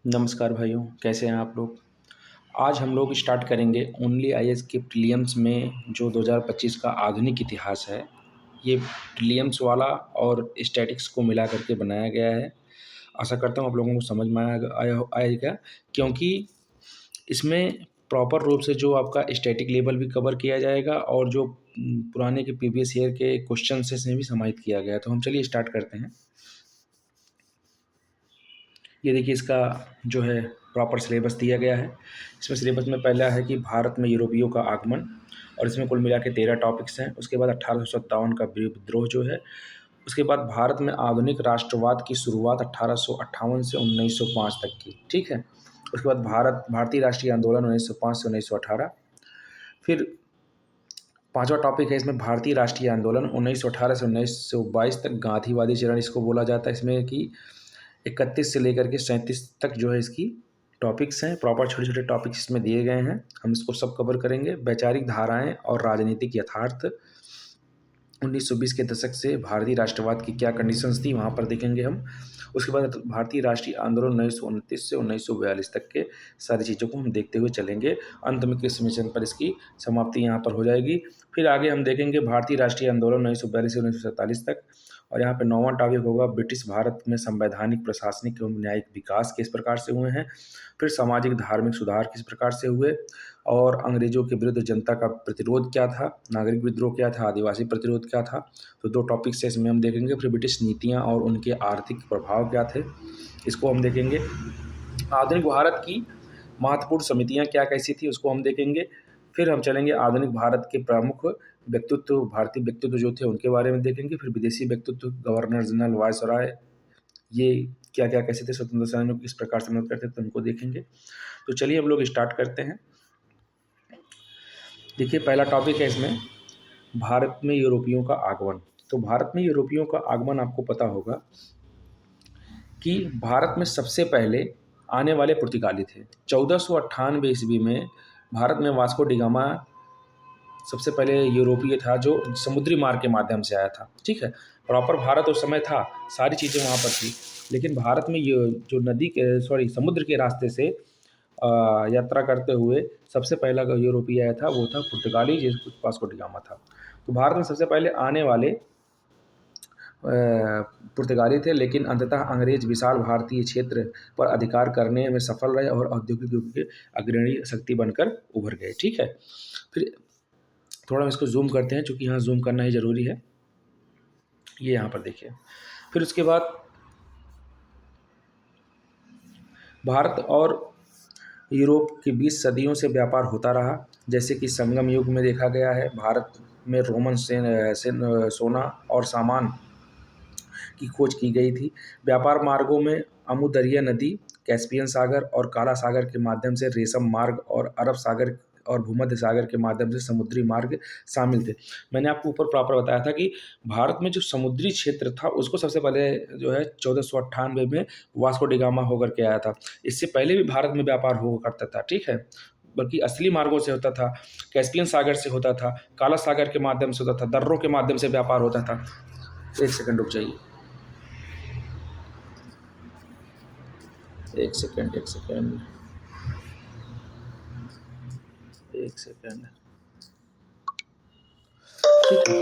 नमस्कार भाइयों, कैसे हैं आप लोग? आज हम लोग स्टार्ट करेंगे ओनली आईएएस के प्रीलिम्स में जो 2025 का आधुनिक इतिहास है। ये प्रीलिम्स वाला और स्टैटिक्स को मिला करके बनाया गया है। आशा करता हूँ आप लोगों को समझ में आएगा क्योंकि इसमें प्रॉपर रूप से जो आपका स्टैटिक लेवल भी कवर किया जाएगा और जो पुराने के प्रीवियस ईयर के क्वेश्चन से इसमें भी समाहित किया गया है। तो हम चलिए स्टार्ट करते हैं। ये देखिए इसका जो है प्रॉपर सिलेबस दिया गया है। इसमें सिलेबस में पहला है कि भारत में यूरोपियों का आगमन, और इसमें कुल मिला के 13 टॉपिक्स हैं। उसके बाद 1857 का विद्रोह जो है। उसके बाद भारत में आधुनिक राष्ट्रवाद की शुरुआत 1858 से 1905 तक की, ठीक है। उसके बाद भारतीय राष्ट्रीय आंदोलन 1905 से 1918। फिर पांचवा टॉपिक है इसमें भारतीय राष्ट्रीय आंदोलन 1918 से 1922 तक, गांधीवादी चरण इसको बोला जाता है। इसमें कि 31 से लेकर के 37 तक जो है इसकी टॉपिक्स हैं। प्रॉपर छोटे छोटे टॉपिक्स इसमें दिए गए हैं, हम इसको सब कवर करेंगे। वैचारिक धाराएं और राजनीतिक यथार्थ, 1920 के दशक से भारतीय राष्ट्रवाद की क्या कंडीशंस थी वहाँ पर देखेंगे हम। उसके बाद भारतीय राष्ट्रीय आंदोलन 1929 से 1942 तक के सारी चीज़ों को हम देखते हुए चलेंगे। अंत में कृषि मिशन पर इसकी समाप्ति यहाँ पर हो जाएगी। फिर आगे हम देखेंगे भारतीय राष्ट्रीय आंदोलन 1942 से 1947 तक, और यहाँ पे 9वां टॉपिक होगा ब्रिटिश भारत में संवैधानिक, प्रशासनिक एवं न्यायिक विकास किस प्रकार से हुए हैं। फिर सामाजिक धार्मिक सुधार किस प्रकार से हुए, और अंग्रेजों के विरुद्ध जनता का प्रतिरोध क्या था, नागरिक विद्रोह क्या था, आदिवासी प्रतिरोध क्या था। तो 2 टॉपिक्स है इसमें हम देखेंगे। फिर ब्रिटिश नीतियाँ और उनके आर्थिक प्रभाव क्या थे, इसको हम देखेंगे। आधुनिक भारत की महत्वपूर्ण समितियाँ क्या कैसी थी, उसको हम देखेंगे। फिर हम चलेंगे आधुनिक भारत के प्रमुख व्यक्तित्व, भारतीय व्यक्तित्व जो थे उनके बारे में देखेंगे। फिर विदेशी व्यक्तित्व, गवर्नर जनरल, वायसराय, ये क्या क्या कैसे थे, स्वतंत्रता सेनानियों को किस प्रकार से मदद करते थे, उनको देखेंगे। तो चलिए हम लोग स्टार्ट करते हैं। देखिए पहला टॉपिक है इसमें भारत में यूरोपियों का आगमन। तो भारत में यूरोपियों का आगमन आपको पता होगा कि भारत में सबसे पहले आने वाले पुर्तगाली थे। 1498 ईस्वी में भारत में वास्को डी गामा सबसे पहले यूरोपीय था जो समुद्री मार्ग के माध्यम से आया था, ठीक है। प्रॉपर भारत उस समय था, सारी चीज़ें वहाँ पर थी, लेकिन भारत में ये जो समुद्र के रास्ते से यात्रा करते हुए सबसे पहला यूरोपीय आया था वो था पुर्तगाली, जिसको वास्को डी गामा था। तो भारत में सबसे पहले आने वाले पुर्तगाली थे, लेकिन अंततः अंग्रेज विशाल भारतीय क्षेत्र पर अधिकार करने में सफल रहे और औद्योगिक युग के अग्रणी शक्ति बनकर उभर गए, ठीक है। फिर थोड़ा हम इसको जूम करते हैं, चूँकि यहाँ जूम करना ही ज़रूरी है। ये यहाँ पर देखिए। फिर उसके बाद भारत और यूरोप के बीच सदियों से व्यापार होता रहा। जैसे कि संगम युग में देखा गया है, भारत में रोमन सोना और सामान की खोज की गई थी। व्यापार मार्गों में अमु दरिया नदी, कैस्पियन सागर और काला सागर के माध्यम से रेशम मार्ग, और अरब सागर और भूमध्य सागर के माध्यम से समुद्री मार्ग शामिल थे। मैंने आपको ऊपर प्रॉपर बताया था कि भारत में जो समुद्री क्षेत्र था उसको सबसे पहले जो है 1498 में वास्को डी गामा होकर के आया था। इससे पहले भी भारत में व्यापार हुआ करता था, ठीक है, बल्कि असली मार्गों से होता था, कैस्पियन सागर से होता था, काला सागर के माध्यम से होता था, दर्रों के माध्यम से व्यापार होता था। एक सेकंड रुक जाइए, एक सेकंड एक सेकंड एक सेकंड, ठीक है।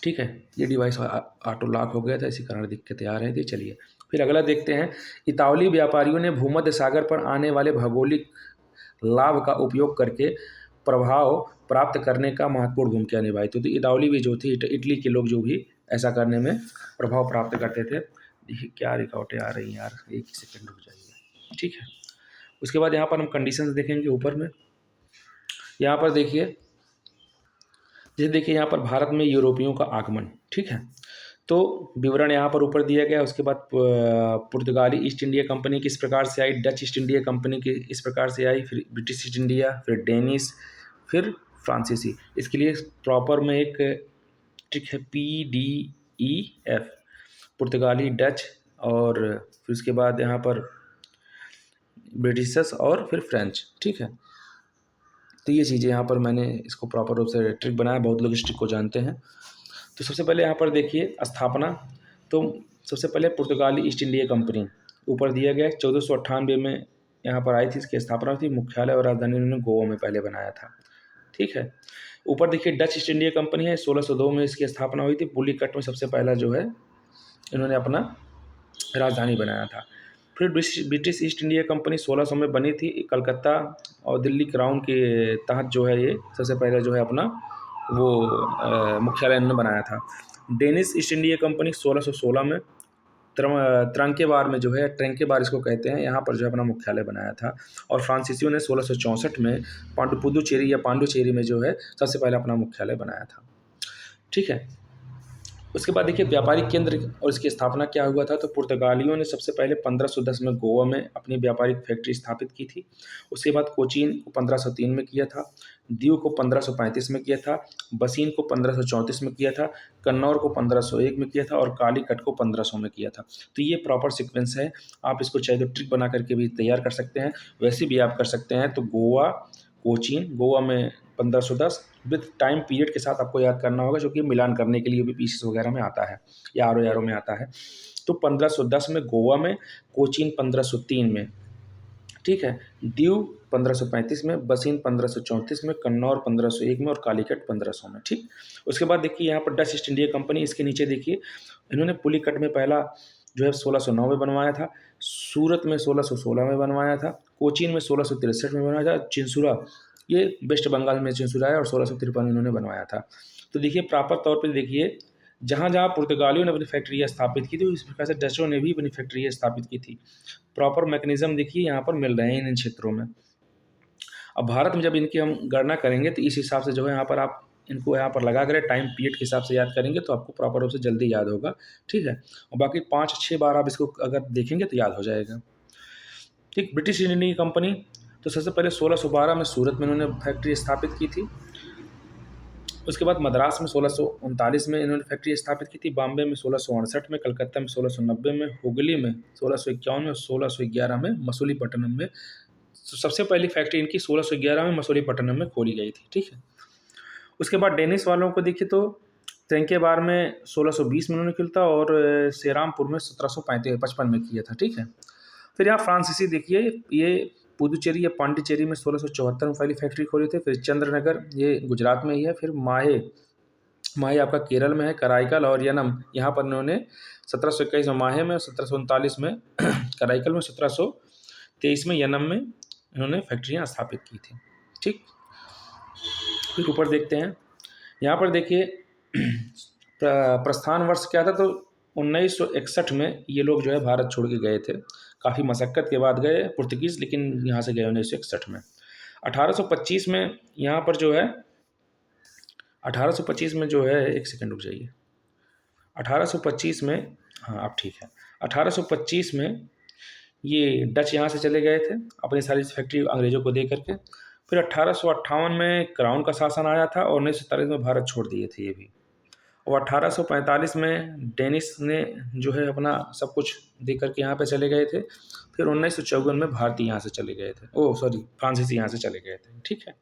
ठीक है, ये डिवाइस ऑटो लॉक हो गया था, इसी कारण दिक्कतें आ रही थी। चलिए फिर अगला देखते हैं। इतावली व्यापारियों ने भूमध्य सागर पर आने वाले भौगोलिक लाभ का उपयोग करके प्रभाव प्राप्त करने का महत्वपूर्ण भूमिका निभाई। तो इतावली भी जो थी, इटली के लोग जो भी ऐसा करने में प्रभाव प्राप्त करते थे। देखिए क्या रिकॉर्डें आ रही हैं यार, एक ही सेकंड रुक जाइए, ठीक है। उसके बाद यहाँ पर हम कंडीशंस देखेंगे ऊपर में। यहाँ पर देखिए, जैसे देखिए यहाँ पर भारत में यूरोपियों का आगमन, ठीक है। तो विवरण यहाँ पर ऊपर दिया गया। उसके बाद पुर्तगाली ईस्ट इंडिया कंपनी किस प्रकार से आई, डच ईस्ट इंडिया कंपनी की इस प्रकार से आई, फिर ब्रिटिश ईस्ट इंडिया, फिर डेनिश, फिर फ्रांसीसी। इसके लिए प्रॉपर में एक ट्रिक है, PDEF, पुर्तगाली, डच, और फिर उसके बाद यहाँ पर ब्रिटिशर्स और फिर फ्रेंच, ठीक है। तो ये चीज़ें यहाँ पर मैंने इसको प्रॉपर रूप से ट्रिक बनाया, बहुत लोग इस ट्रिक को जानते हैं। तो सबसे पहले यहाँ पर देखिए स्थापना, तो सबसे पहले पुर्तगाली ईस्ट इंडिया कंपनी ऊपर दिया गया 1498 में यहाँ पर आई थी, इसकी स्थापना हुई थी। मुख्यालय और राजधानी उन्होंने गोवा में पहले बनाया था, ठीक है। ऊपर देखिए डच ईस्ट इंडिया कंपनी है, 1602 में इसकी स्थापना हुई थी। पुलिकट में सबसे पहला जो है इन्होंने अपना राजधानी बनाया था। फिर ब्रिटिश ईस्ट इंडिया कंपनी 1600 में बनी थी। कलकत्ता और दिल्ली क्राउन के तहत जो है ये सबसे पहले जो है अपना वो मुख्यालय इन्होंने बनाया था। डेनिश ईस्ट इंडिया कंपनी 1616 में त्रंकेबार में जो है, ट्रंकेबार इसको कहते हैं, यहाँ पर जो है अपना मुख्यालय बनाया था। और फ्रांसीसियों ने 1664 में पुदुचेरी या पांडुचेरी में जो है सबसे पहले अपना मुख्यालय बनाया था, ठीक है। उसके बाद देखिए व्यापारिक केंद्र और इसकी स्थापना क्या हुआ था। तो पुर्तगालियों ने सबसे पहले 1510 में गोवा में अपनी व्यापारिक फैक्ट्री स्थापित की थी। उसके बाद कोचीन को 1503 में किया था, दीव को 1535 में किया था, बसीन को 1534 में किया था, कन्नौर को 1501 में किया था और कालीकट को 1500 में किया था। तो ये प्रॉपर सीक्वेंस है। आप इसको चाहे तो ट्रिक बना करके भी तैयार कर सकते हैं, वैसे भी आप कर सकते हैं। तो गोवा, कोचीन, गोवा में 1510 विथ टाइम पीरियड के साथ आपको याद करना होगा, जो कि मिलान करने के लिए भी पीसीस वगैरह में आता है या आर में आता है। तो 1510 में गोवा में, कोचीन 1503 में, ठीक है, दीव 1535 में, बसीन 1534 में, कन्नौर 1501 में और कालीकट 1500 में, ठीक। उसके बाद देखिए यहाँ पर डच ईस्ट इंडिया कंपनी, इसके नीचे देखिए इन्होंने पुलिकट में पहला जो है 1609 में बनवाया था, सूरत में 1616 में बनवाया था, कोचीन में 1663 में बनवाया था, चिंसुरा ये वेस्ट बंगाल में चिंसुरा है और 1653 में इन्होंने बनवाया था। तो देखिए प्रॉपर तौर पे देखिए जहाँ जहाँ पुर्तगालियों ने अपनी फैक्ट्री स्थापित की थी, इस प्रकार से डचों ने भी अपनी फैक्ट्री स्थापित की थी। प्रॉपर मैकेनिज्म देखिए यहाँ पर मिल रहे हैं इन क्षेत्रों में। अब भारत में जब इनकी हम गणना करेंगे तो इस हिसाब से जो है यहाँ पर आप इनको यहाँ पर लगा करें, टाइम पीरियड के हिसाब से याद करेंगे तो आपको प्रॉपर रूप से जल्दी याद होगा, ठीक है। और बाकी 5-6 बार आप इसको अगर देखेंगे तो याद हो जाएगा, ठीक। ब्रिटिश ईस्ट इंडिया कंपनी तो सबसे पहले 1612 में सूरत में इन्होंने फैक्ट्री स्थापित की थी। उसके बाद मद्रास में 1639 में इन्होंने फैक्ट्री स्थापित की थी, बॉम्बे में 1668 में, कलकत्ता में 1690 में, हुगली में 1651 में, 1611 में, मसूलीपट्टनम में। तो सबसे पहली फैक्ट्री इनकी 1611 में मसूलीपट्टनम में खोली गई थी, ठीक है। उसके बाद डेनिस वालों को देखिए तो त्रंकेबार में 1620 में उन्होंने किया था और सेरामपुर में 1755 में किया था, ठीक है। फिर यहाँ फ्रांसीसी देखिए, ये पुदुचेरी या पांडिचेरी में 1674 में पहली फैक्ट्री खोली थी। फिर चंद्रनगर ये गुजरात में ही है। फिर माहे आपका केरल में है। कराईकल और यनम यहाँ पर इन्होंने 1721 में माहे में, 1739 में कराईकल में, 1723 में यनम में इन्होंने फैक्ट्रियाँ स्थापित की थी, ठीक। फिर ऊपर देखते हैं, यहाँ पर देखिए प्रस्थान वर्ष क्या था। तो 1961 में ये लोग जो है भारत छोड़ के गए थे। काफ़ी मशक्क़त के बाद गए पुर्तगीज़, लेकिन यहाँ से गए 1961 में। 1825 में यहाँ पर जो है 1825 में जो है, एक सेकंड रुक जाइए, 1825 में, हाँ आप ठीक है, 1825 में ये डच यहाँ से चले गए थे अपनी सारी फैक्ट्री अंग्रेज़ों को दे करके। फिर 1858 में क्राउन का शासन आया था और 1947 में भारत छोड़ दिए थे ये भी। और 1845 में डेनिस ने जो है अपना सब कुछ दे करके यहाँ पे चले गए थे। फिर 1954 में भारतीय यहाँ से चले गए थे, फ्रांसीसी यहाँ से चले गए थे, ठीक है।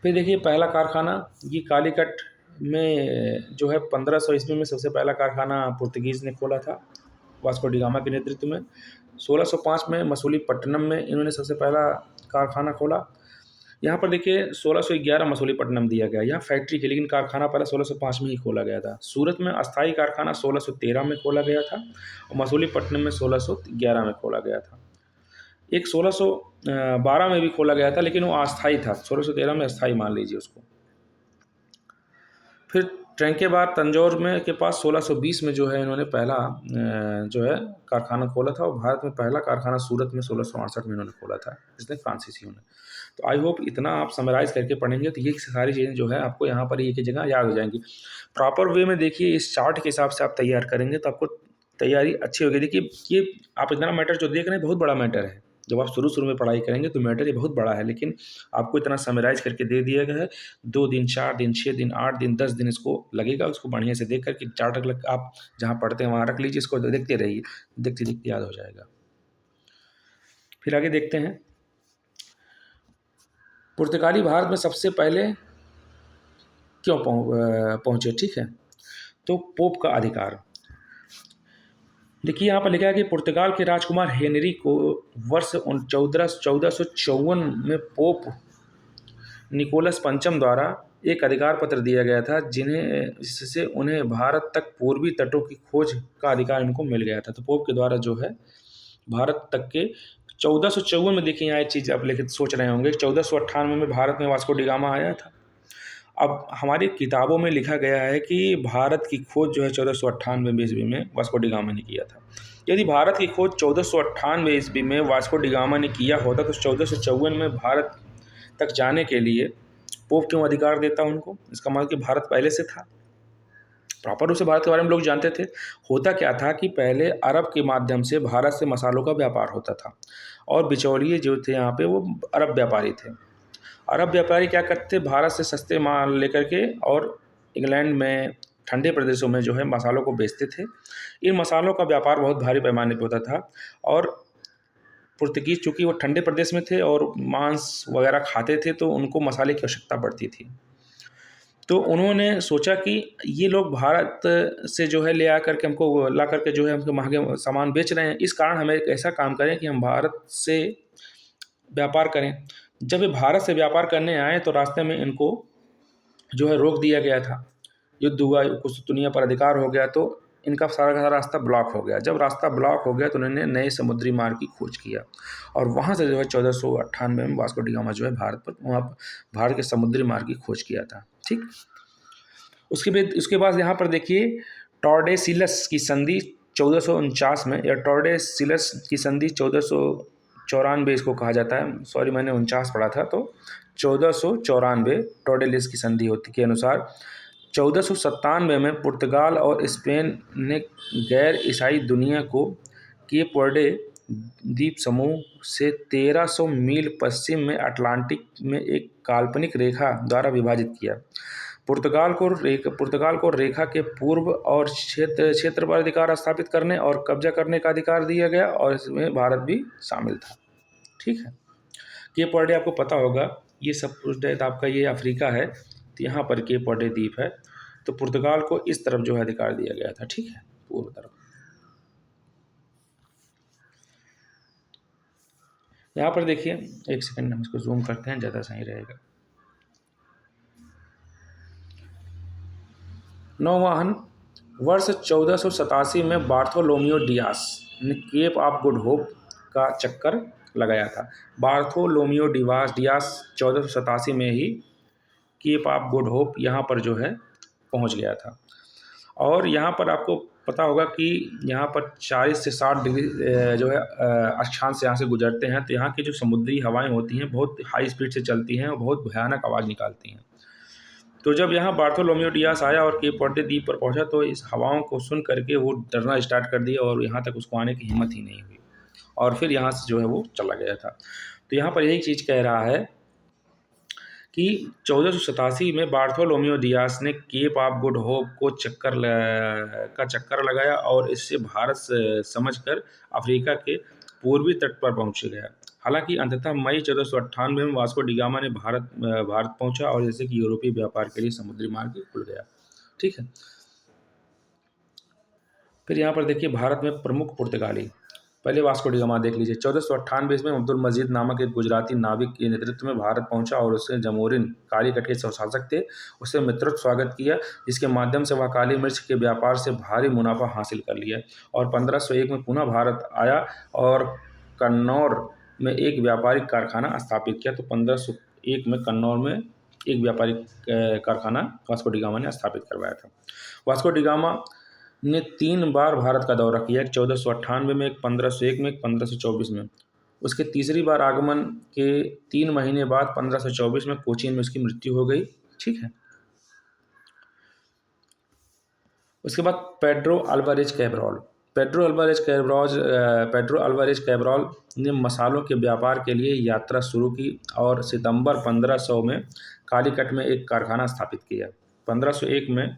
फिर देखिए पहला कारखाना ये कालीकट में जो है 1500 ईस्वी में सबसे पहला कारखाना पुर्तगीज़ ने खोला था, वास्को डी गामा के नेतृत्व में। 1605 में मसूलीपट्टनम में इन्होंने सबसे पहला कारखाना खोला। यहाँ पर देखिए 1611 मसूलीपट्टनम दिया गया यहाँ फैक्ट्री के, लेकिन कारखाना पहले 1605 में ही खोला गया था। सूरत में अस्थायी कारखाना 1613 में खोला गया था और मसूलीपट्टनम में 1611 में खोला गया था। एक 1612 में भी खोला गया था, लेकिन वो अस्थायी था। 1613 में अस्थायी मान लीजिए उसको। फिर ट्रंकेबार तंजौर में के पास 1620 में जो है इन्होंने पहला जो है कारखाना खोला था। और भारत में पहला कारखाना सूरत में 1668 में इन्होंने खोला था, जिसने फ्रांसीसियों ने। तो आई होप इतना आप समराइज़ करके पढ़ेंगे तो ये सारी चीज़ें जो है आपको यहाँ पर एक ही जगह याद हो जाएंगी। प्रॉपर वे में देखिए इस चार्ट के हिसाब से आप तैयार करेंगे तो आपको तैयारी अच्छी होगी। देखिए ये आप इतना मैटर जो देख रहे हैं बहुत बड़ा मैटर है। जब आप शुरू में पढ़ाई करेंगे तो मैटर ये बहुत बड़ा है, लेकिन आपको इतना समराइज़ करके दे दिया गया है। 2 दिन, 4 दिन, 6 दिन, 8 दिन, 10 दिन इसको लगेगा। उसको बढ़िया से देख कर के चार्ट आप जहाँ पढ़ते हैं वहाँ रख लीजिए, इसको देखते रहिए, देखते देखते याद हो जाएगा। फिर आगे देखते हैं, पुर्तगाली भारत में सबसे पहले क्यों पहुँचे, ठीक है। तो पोप का अधिकार देखिए, यहाँ पर लिखा है कि पुर्तगाल के राजकुमार हेनरी को वर्ष 1454 में पोप निकोलस पंचम द्वारा एक अधिकार पत्र दिया गया था, जिससे उन्हें भारत तक पूर्वी तटों की खोज का अधिकार इनको मिल गया था। तो पोप के द्वारा जो है भारत तक के 1454 में, देखिए यहाँ एक चीज़ आप लेकर सोच रहे होंगे, 1498 में भारत में वास्को डी गामा आया था। अब हमारी किताबों में लिखा गया है कि भारत की खोज जो है 1498 ईस्वी में वास्को डी गामा ने किया था। यदि भारत की खोज 1498 ईस्वी में वास्को डी गामा ने किया होता तो 1454 में भारत तक जाने के लिए पोप क्यों अधिकार देता उनको? इसका मतलब कि भारत पहले से था, प्रॉपर रूप से भारत के बारे में लोग जानते थे। होता क्या था कि पहले अरब के माध्यम से भारत से मसालों का व्यापार होता था, और बिचौलिए जो थे यहाँ पे वो अरब व्यापारी थे। अरब व्यापारी क्या करते, भारत से सस्ते माल लेकर के और इंग्लैंड में ठंडे प्रदेशों में जो है मसालों को बेचते थे। इन मसालों का व्यापार बहुत भारी पैमाने पर होता था, और पुर्तगीज चूँकि वो ठंडे प्रदेश में थे और मांस वगैरह खाते थे, तो उनको मसाले की आवश्यकता पड़ती थी। तो उन्होंने सोचा कि ये लोग भारत से जो है ले आ करके हमको ला करके जो है हमको महंगे सामान बेच रहे हैं, इस कारण हमें एक ऐसा काम करें कि हम भारत से व्यापार करें। जब ये भारत से व्यापार करने आए तो रास्ते में इनको जो है रोक दिया गया था, युद्ध हुआ, कुछ दुनिया पर अधिकार हो गया, तो इनका सारा का सारा रास्ता ब्लॉक हो गया। जब रास्ता ब्लॉक हो गया तो उन्होंने नए समुद्री मार्ग की खोज किया, और वहाँ से जो है 1498 में वास्को डी गामा जो है वहाँ भारत के समुद्री मार्ग की खोज किया था, ठीक। उसके बाद यहाँ पर देखिए टॉर्डेसिलस की संधि 1449 में, या टॉर्डेसिलस की संधि 1494 इसको कहा जाता है, सॉरी मैंने 49 पढ़ा था, तो 1494 टॉर्डेसिलस की संधि होती के अनुसार 1497 में पुर्तगाल और स्पेन ने गैर ईसाई दुनिया को केप वर्डे द्वीप समूह से 1300 मील पश्चिम में अटलांटिक में एक काल्पनिक रेखा द्वारा विभाजित किया। पुर्तगाल को रेखा के पूर्व और क्षेत्र पर अधिकार स्थापित करने और कब्जा करने का अधिकार दिया गया, और इसमें भारत भी शामिल था, ठीक है। केप वर्डे आपको पता होगा, ये सब कुछ आपका ये अफ्रीका है, तो यहाँ पर केप वर्डे द्वीप है। तो पुर्तगाल को इस तरफ जो है अधिकार दिया गया था, ठीक है, पूर्व तरफ। यहाँ पर देखिए, एक सेकंड हम इसको जूम करते हैं, ज़्यादा सही रहेगा। नौवहन वर्ष 1487 में बार्थोलोमियो डियास ने केप ऑफ गुड होप का चक्कर लगाया था। बार्थोलोमियो डियास 1487 में he kept of good hope यहाँ पर जो है पहुँच गया था। और यहाँ पर आपको पता होगा कि यहाँ पर 40 से 60 डिग्री जो है अक्षांश यहाँ से गुजरते हैं, तो यहाँ की जो समुद्री हवाएं होती हैं बहुत हाई स्पीड से चलती हैं और बहुत भयानक आवाज़ निकालती हैं। तो जब यहाँ बार्थोलोमियो डियास आया और केप वर्डे द्वीप पर पहुँचा, तो इस हवाओं को सुन करके वो डरना स्टार्ट कर दिया, और यहाँ तक उसको आने की हिम्मत ही नहीं हुई, और फिर यहाँ से जो है वो चला गया था। तो यहाँ पर यही चीज़ कह रहा है कि 1487 में बार्थोलोमियो डियास ने केप ऑफ गुड होप को चक्कर लगाया, और इससे भारत समझकर अफ्रीका के पूर्वी तट पर पहुँच गया। हालांकि अंततः मई 1498 में वास्को डी गामा ने भारत पहुंचा, और जैसे कि यूरोपीय व्यापार के लिए समुद्री मार्ग खुल गया, ठीक है। फिर यहाँ पर देखिए भारत में प्रमुख पुर्तगाली, पहले वास्को डी गामा देख लीजिए। 1498 में अब्दुल मजीद नामक एक गुजराती नाविक के नेतृत्व में भारत पहुंचा, और उससे जमोरिन कालीकट के शासक थे, उससे मित्रवत स्वागत किया, जिसके माध्यम से वह काली मिर्च के व्यापार से भारी मुनाफा हासिल कर लिया। और 1501 में पुनः भारत आया और कन्नौर में एक व्यापारिक कारखाना स्थापित किया। तो 1501 में कन्नौर में एक व्यापारिक कारखाना वास्को डी गामा ने स्थापित करवाया था। वास्को डी गामा ने 3 बार भारत का दौरा किया, 1498 में, एक 1501 में, एक 1524 में। उसके तीसरी बार आगमन के 3 महीने बाद 1524 में कोचीन में उसकी मृत्यु हो गई, ठीक है। उसके बाद पेड्रो अल्वारेज कैब्रॉल ने मसालों के व्यापार के लिए यात्रा शुरू की, और सितंबर 1500 में कालीकट में एक कारखाना स्थापित किया। 1501 में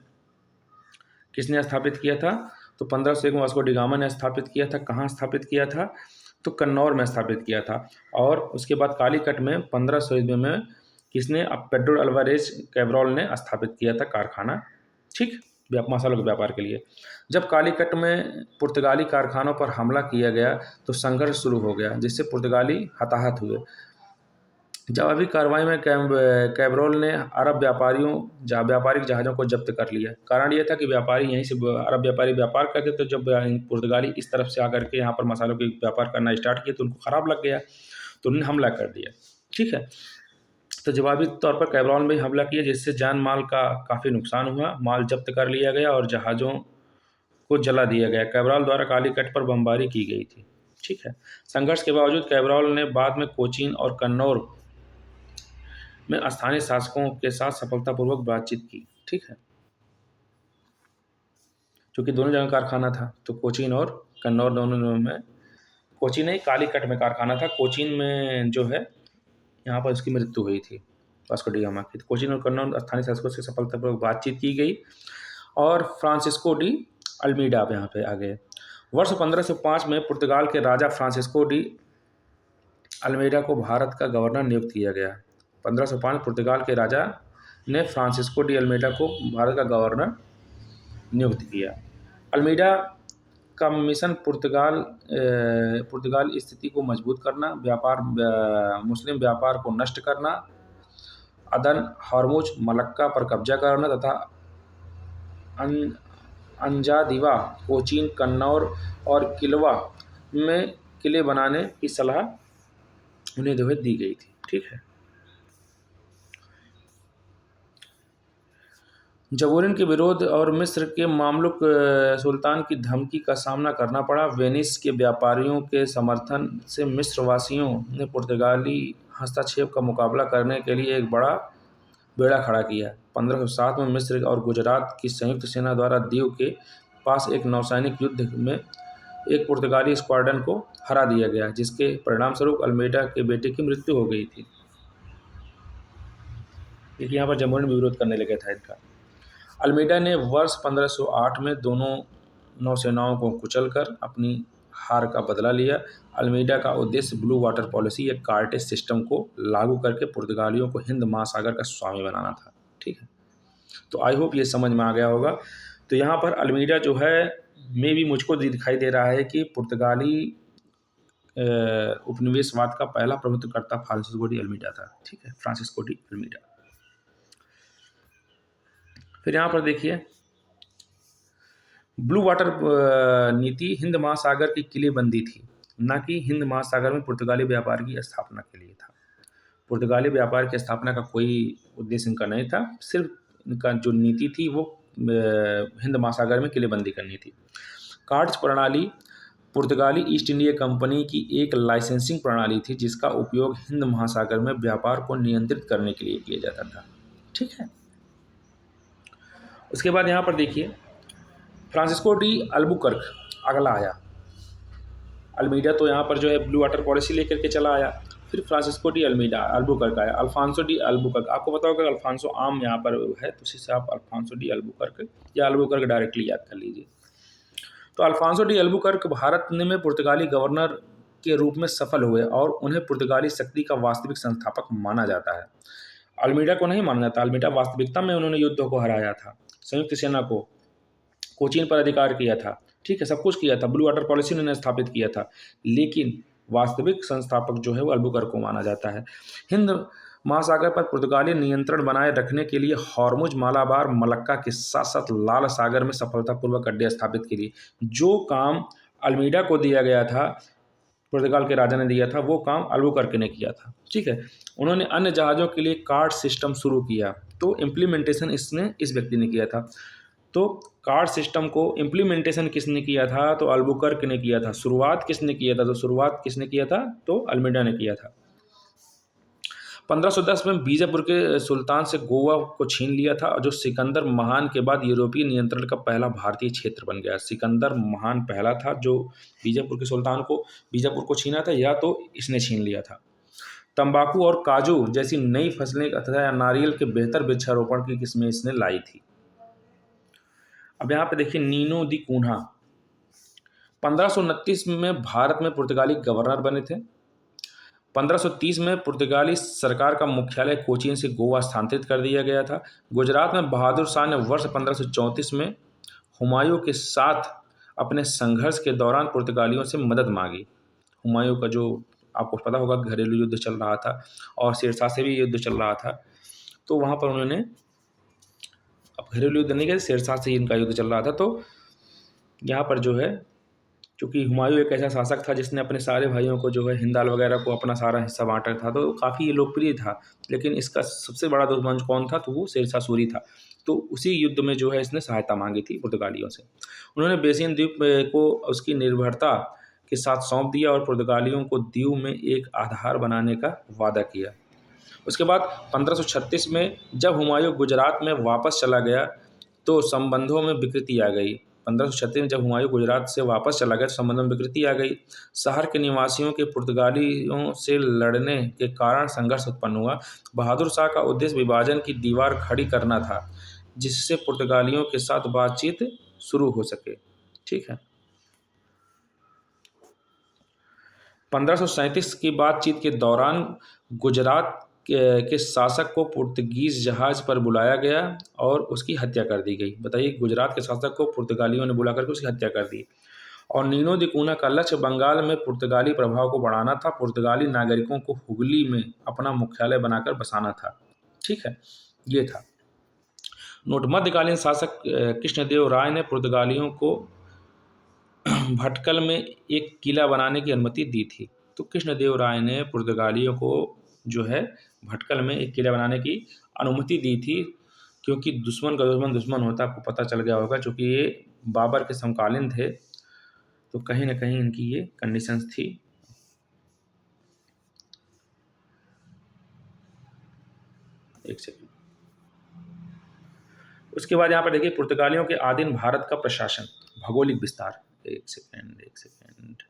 किसने स्थापित किया था? तो 1501 में वास्को डी गामा ने स्थापित किया था। कहाँ स्थापित किया था? तो कन्नौर में स्थापित किया था। और उसके बाद कालीकट में 1500 ईस्वी में किसने? अब पेड्रो अल्वारेज कैब्रॉल ने स्थापित किया था कारखाना, ठीक, मसालों के व्यापार के लिए। जब कालीकट में पुर्तगाली कारखानों पर हमला किया गया तो संघर्ष शुरू हो गया, जिससे पुर्तगाली हताहत हुए। जवाबी कार्रवाई में कैब्रोल ने अरब व्यापारिक जहाज़ों को जब्त कर लिया। कारण यह था कि व्यापारी यहीं से अरब व्यापारी व्यापार करते, तो जब पुर्तगाली इस तरफ से आकर के यहाँ पर मसालों के व्यापार करना स्टार्ट किया तो उनको ख़राब लग गया, तो उन्होंने हमला कर दिया, ठीक है। तो जवाबी तौर पर कैब्रोल में हमला किया, जिससे जान माल का काफ़ी नुकसान हुआ, माल जब्त कर लिया गया और जहाज़ों को जला दिया गया। कैब्रोल द्वारा कालीकट पर बमबारी की गई थी, ठीक है। संघर्ष के बावजूद कैब्रोल ने बाद में कोचीन और कन्नौज में स्थानीय शासकों के साथ सफलतापूर्वक बातचीत की, ठीक है। क्योंकि दोनों जगह कारखाना था, तो कोचीन और कन्नौज दोनों में, कोचीन नहीं, कालीकट में कारखाना था, कोचीन में जो है यहाँ पर उसकी मृत्यु हुई थी वास्को डी गामा की। तो कोचीन और कन्नौज स्थानीय शासकों से सफलतापूर्वक बातचीत की गई और फ्रांसिस्को डी अल्मीडा यहाँ पे आ गए। वर्ष 1505 में पुर्तगाल के राजा फ्रांसिस्को डी अल्मीडा को भारत का गवर्नर नियुक्त किया गया। 1505 पुर्तगाल के राजा ने फ्रांसिस्को डी अल्मीडा को भारत का गवर्नर नियुक्त किया। अल्मीडा का मिशन पुर्तगाल स्थिति को मजबूत करना, मुस्लिम व्यापार को नष्ट करना, अदन, हॉर्मुज, मलक्का पर कब्जा करना तथा अंजादिवा, कोचीन, कन्नौज और किलवा में किले बनाने की सलाह उन्हें दी गई थी, ठीक है। जबूरिन के विरोध और मिस्र के मामलुक सुल्तान की धमकी का सामना करना पड़ा। वेनिस के व्यापारियों के समर्थन से मिस्र वासियों ने पुर्तगाली हस्तक्षेप का मुकाबला करने के लिए एक बड़ा बेड़ा खड़ा किया। 1507 में मिस्र और गुजरात की संयुक्त सेना द्वारा दीव के पास एक नौसैनिक युद्ध में एक पुर्तगाली स्क्वाड्रन को हरा दिया गया, जिसके परिणामस्वरूप अल्मीडा के बेटे की मृत्यु हो गई थी। क्योंकि यहाँ पर जबूरिन में विरोध करने लगा था इनका। अल्मीडा ने वर्ष 1508 में दोनों नौसेनाओं को कुचलकर अपनी हार का बदला लिया। अल्मीडा का उद्देश्य ब्लू वाटर पॉलिसी या कार्टेज सिस्टम को लागू करके पुर्तगालियों को हिंद महासागर का स्वामी बनाना था, ठीक है। तो आई होप ये समझ में आ गया होगा। तो यहाँ पर अल्मीडा जो है में भी मुझको दिखाई दे रहा है कि पुर्तगाली उपनिवेशवाद का पहला प्रभुत्वकर्ता फ्रांसिस्को डी अल्मीडा था, ठीक है, फ्रांसिस्को डी अल्मीडा। फिर यहाँ पर देखिए, ब्लू वाटर नीति हिंद महासागर की किलेबंदी थी, न कि हिंद महासागर में पुर्तगाली व्यापार की स्थापना के लिए था। पुर्तगाली व्यापार की स्थापना का कोई उद्देश्य इनका नहीं था, सिर्फ इनका जो नीति थी वो हिंद महासागर में किलेबंदी करनी थी। कार्ड्स प्रणाली पुर्तगाली ईस्ट इंडिया कंपनी की एक लाइसेंसिंग प्रणाली थी, जिसका उपयोग हिंद महासागर में व्यापार को नियंत्रित करने के लिए किया जाता था, ठीक है। उसके बाद यहाँ पर देखिए, फ्रांसिस्को डी अल्बुकर्क अगला आया। अल्मीडा तो यहाँ पर जो है ब्लू वाटर पॉलिसी लेकर के चला आया। फिर फ्रांसिस्को डी अल्बुकर्क आया। अल्फांसो डी अल्बुकर्क, आपको पता होगा अल्फांसो आम यहाँ पर है, तो उसी से आप अल्फांसो डी अल्बुकर्क या अल्बुकर्क डायरेक्टली याद कर लीजिए। तो अल्फांसो डी अल्बुकर्क भारत में पुर्तगाली गवर्नर के रूप में सफल हुए और उन्हें पुर्तगाली शक्ति का वास्तविक संस्थापक माना जाता है। अल्मीडा को नहीं माना जाता। अल्मीडा वास्तविकता में उन्होंने युद्धों को हराया था, संयुक्त सेना को, कोचीन पर अधिकार किया था, ठीक है, सब कुछ किया था, ब्लू वाटर पॉलिसी उन्होंने स्थापित किया था, लेकिन वास्तविक संस्थापक जो है वो अल्बुकर्क को माना जाता है। हिंद महासागर पर पुर्तगाली नियंत्रण बनाए रखने के लिए हॉर्मुज, मालाबार, मलक्का के साथ साथ लाल सागर में सफलतापूर्वक अड्डे स्थापित के लिए जो काम अल्मीडा को दिया गया था, पुर्तगाल के राजा ने दिया था, वो काम अल्बुकर्क ने किया था, ठीक है। उन्होंने अन्य जहाज़ों के लिए कार्ड सिस्टम शुरू किया, तो इम्प्लीमेंटेशन इस व्यक्ति ने किया था। तो कार्ड सिस्टम को इम्प्लीमेंटेशन किसने किया था? तो अल्बुकर्क ने किया था। शुरुआत किसने किया था? तो अल्मीडा ने किया था। 1510 में बीजापुर के सुल्तान से गोवा को छीन लिया था, जो सिकंदर महान के बाद यूरोपीय नियंत्रण का पहला भारतीय क्षेत्र बन गया। सिकंदर महान पहला था जो बीजापुर के सुल्तान को बीजापुर को छीना था, या तो इसने छीन लिया था। तंबाकू और काजू जैसी नई फसलें तथा नारियल के बेहतर वृक्षारोपण की किस्में इसने लाई थी। अब यहाँ पे देखिए, नीनो दी कून्हा 1529 में भारत में पुर्तगाली गवर्नर बने थे। 1530 में पुर्तगाली सरकार का मुख्यालय कोचीन से गोवा स्थानांतरित कर दिया गया था। गुजरात में बहादुर शाह ने वर्ष 1534 में हुमायूं के साथ अपने संघर्ष के दौरान पुर्तगालियों से मदद मांगी। हुमायूं का जो आपको पता होगा घरेलू युद्ध चल रहा था और शेरशाह से भी युद्ध चल रहा था, तो वहाँ पर उन्होंने, अब घरेलू युद्ध नहीं, शेरशाह से इनका युद्ध चल रहा था। तो यहाँ पर जो है, क्योंकि हुमायूं एक ऐसा शासक था जिसने अपने सारे भाइयों को जो है हिंदाल वगैरह को अपना सारा हिस्सा बांटा था, तो काफ़ी लोकप्रिय था। लेकिन इसका सबसे बड़ा दुश्मन कौन था, तो वो शेरशाह सूरी था। तो उसी युद्ध में जो है इसने सहायता मांगी थी पुर्तगालियों से। उन्होंने बेसिन द्वीप को उसकी निर्भरता के साथ सौंप दिया और पुर्तगालियों को द्वीप में एक आधार बनाने का वादा किया। उसके बाद 1536 में जब हुमायूं गुजरात में वापस चला गया तो संबंधों में विकृति आ गई। 1536 में जब हुमायूं गुजरात से वापस चला गया तो संबंधों में विकृति आ गई। शहर के निवासियों के पुर्तगालियों से लड़ने के कारण संघर्ष उत्पन्न हुआ। बहादुर शाह का उद्देश्य विभाजन की दीवार खड़ी करना था, जिससे पुर्तगालियों के साथ बातचीत शुरू हो सके। ठीक है। 1537 की बातचीत के दौरान गुजरात के शासक को पुर्तगीज जहाज पर बुलाया गया और उसकी हत्या कर दी गई। बताइए, गुजरात के शासक को पुर्तगालियों ने बुला करके उसकी हत्या कर दी। और नीनो दी कूना का लक्ष्य बंगाल में पुर्तगाली प्रभाव को बढ़ाना था। पुर्तगाली नागरिकों को हुगली में अपना मुख्यालय बनाकर बसाना था। ठीक है, ये था नोट। मध्यकालीन शासक कृष्णदेव राय ने पुर्तगालियों को भटकल में एक किला बनाने की अनुमति दी थी। तो कृष्णदेव राय ने पुर्तगालियों को जो है भटकल में एक किला बनाने की अनुमति दी थी, क्योंकि दुश्मन का दुश्मन दुश्मन होता, आपको पता चल गया होगा, क्योंकि ये बाबर के समकालीन थे, तो कहीं ना कहीं इनकी ये कंडीशंस थी। एक सेकंड। उसके बाद यहाँ पर देखिए पुर्तगालियों के आधीन भारत का प्रशासन, भौगोलिक विस्तार। एक सेकंड।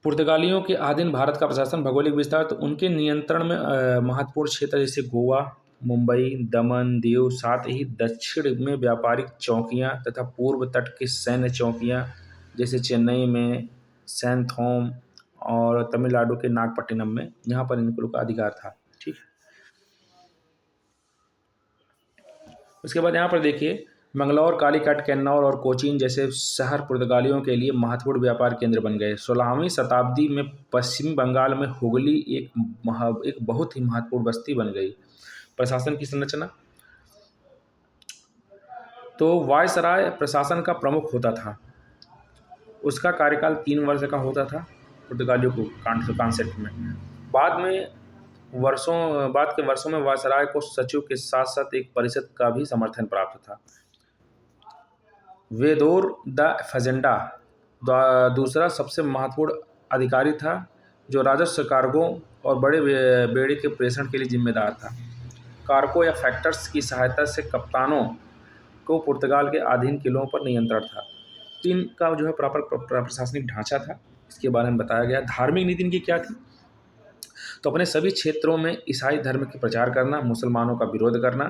पुर्तगालियों के आधीन भारत का प्रशासन, भौगोलिक विस्तार। तो उनके नियंत्रण में महत्वपूर्ण क्षेत्र जैसे गोवा, मुंबई, दमन, दीव, साथ ही दक्षिण में व्यापारिक चौकियां तथा पूर्व तट की सैन्य चौकियां जैसे चेन्नई में सैनथोम और तमिलनाडु के नागपट्टिनम में, यहाँ पर इन लोगों का अधिकार था। ठीक। उसके बाद यहाँ पर देखिए मंगलौर, कालीकट, किन्नौर और कोचीन जैसे शहर पुर्तगालियों के लिए महत्वपूर्ण व्यापार केंद्र बन गए। 16वीं शताब्दी में पश्चिमी बंगाल में हुगली एक बहुत ही महत्वपूर्ण बस्ती बन गई। प्रशासन की संरचना, तो वायसराय प्रशासन का प्रमुख होता था। उसका कार्यकाल 3 वर्ष का होता था पुर्तगालियों को कॉन्सेप्ट में। बाद के वर्षों में वायसराय को सचिव के साथ साथ एक परिषद का भी समर्थन प्राप्त था। वेदोर द फजेंडा दूसरा सबसे महत्वपूर्ण अधिकारी था, जो राजस्व कार्गों और बड़े बेड़े के प्रेषण के लिए जिम्मेदार था। कार्गो या फैक्टर्स की सहायता से कप्तानों को पुर्तगाल के अधीन किलों पर नियंत्रण था। तो इनका जो है प्रॉपर प्रशासनिक ढांचा था, इसके बारे में बताया गया। धार्मिक नीति इनकी क्या थी, तो अपने सभी क्षेत्रों में ईसाई धर्म के प्रचार करना, मुसलमानों का विरोध करना।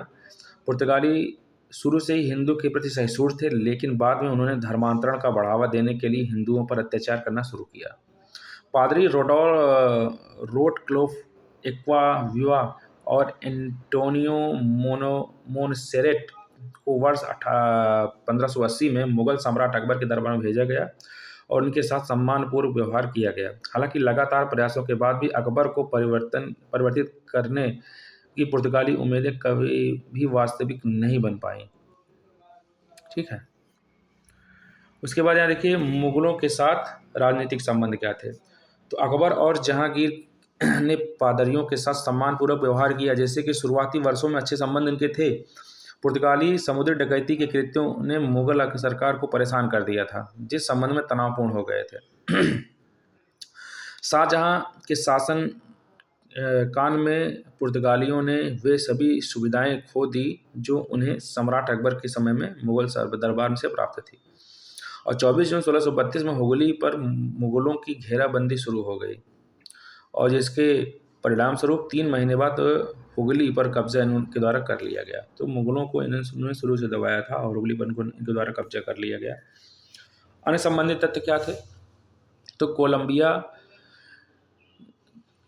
पुर्तगाली शुरू से ही हिंदू के प्रति सहिष्णु थे, लेकिन बाद में उन्होंने धर्मांतरण का बढ़ावा देने के लिए हिंदुओं पर अत्याचार करना शुरू किया। पादरी रोटक्लिफ एक्वाविवा और एंटोनियो मोनसेरेट को वर्ष 1580 में मुगल सम्राट अकबर के दरबार में भेजा गया और उनके साथ सम्मानपूर्वक व्यवहार किया गया। हालांकि लगातार प्रयासों के बाद भी अकबर को परिवर्तित करने की पुर्तगाली उम्मीदें कभी भी वास्तविक नहीं बन पाई। ठीक है। उसके बाद यहाँ देखिए मुगलों के साथ राजनीतिक संबंध क्या थे। तो अकबर और जहांगीर ने पादरियों के साथ सम्मानपूर्वक व्यवहार किया। जैसे कि शुरुआती वर्षों में अच्छे संबंध इनके थे। पुर्तगाली समुद्री डकैती के कृत्यों ने मुगल सरकार को परेशान कर दिया था, जिस संबंध में तनावपूर्ण हो गए थे। शाहजहां के शासन काल में पुर्तगालियों ने वे सभी सुविधाएं खो दी जो उन्हें सम्राट अकबर के समय में मुगल दरबार से प्राप्त थी। और 24 जून 1632 में हुगली पर मुगलों की घेराबंदी शुरू हो गई और जिसके परिणाम स्वरूप 3 महीने बाद हुगली पर कब्जा इनके द्वारा कर लिया गया। तो मुगलों को इन्होंने शुरू से दबाया था और हुगली पर इनके द्वारा कब्जा कर लिया गया। अन्य संबंधित तथ्य क्या थे, तो कोलंबिया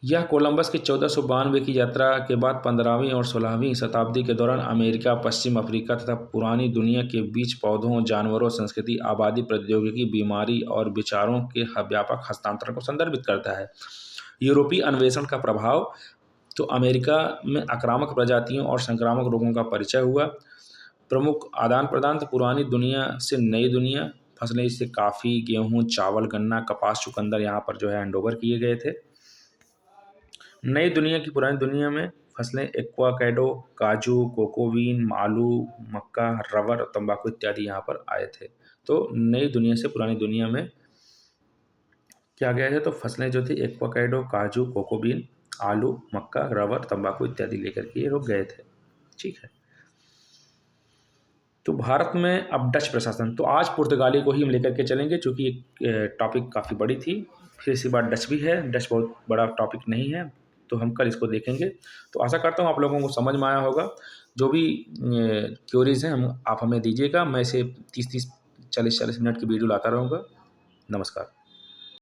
यह कोलंबस की 1492 की यात्रा के बाद 15वीं और 16वीं शताब्दी के दौरान अमेरिका, पश्चिम अफ्रीका तथा पुरानी दुनिया के बीच पौधों, जानवरों, संस्कृति, आबादी, प्रौद्योगिकी, बीमारी और विचारों के व्यापक हस्तांतरण को संदर्भित करता है। यूरोपीय अन्वेषण का प्रभाव, तो अमेरिका में आक्रामक प्रजातियों और संक्रामक रोगों का परिचय हुआ। प्रमुख आदान प्रदान, तो पुरानी दुनिया से नई दुनिया, फसलें जैसे काफ़ी, गेहूँ, चावल, गन्ना, कपास, चुकंदर यहाँ पर जो है हैंडओवर किए गए थे। नई दुनिया की पुरानी दुनिया में फसलें एवोकाडो, काजू, कोको बीन, आलू, मक्का, रबर, तंबाकू इत्यादि यहाँ पर आए थे। तो नई दुनिया से पुरानी दुनिया में क्या गए थे, तो फसलें जो थी एवोकाडो, काजू, कोको बीन, आलू, मक्का, रबर, तंबाकू इत्यादि लेकर के ये लोग गए थे। ठीक है। तो भारत में अब डच प्रशासन, तो आज पुर्तगाली को ही हम लेकर के चलेंगे, चूँकि टॉपिक काफ़ी बड़ी थी। फिर इसी बार डच भी है, डच बहुत बड़ा टॉपिक नहीं है, तो हम कल इसको देखेंगे। तो आशा करता हूँ आप लोगों को समझ में आया होगा। जो भी क्योरीज हैं आप हमें दीजिएगा, मैं इसे 30-30, 40-40 मिनट की वीडियो लाता रहूँगा। नमस्कार।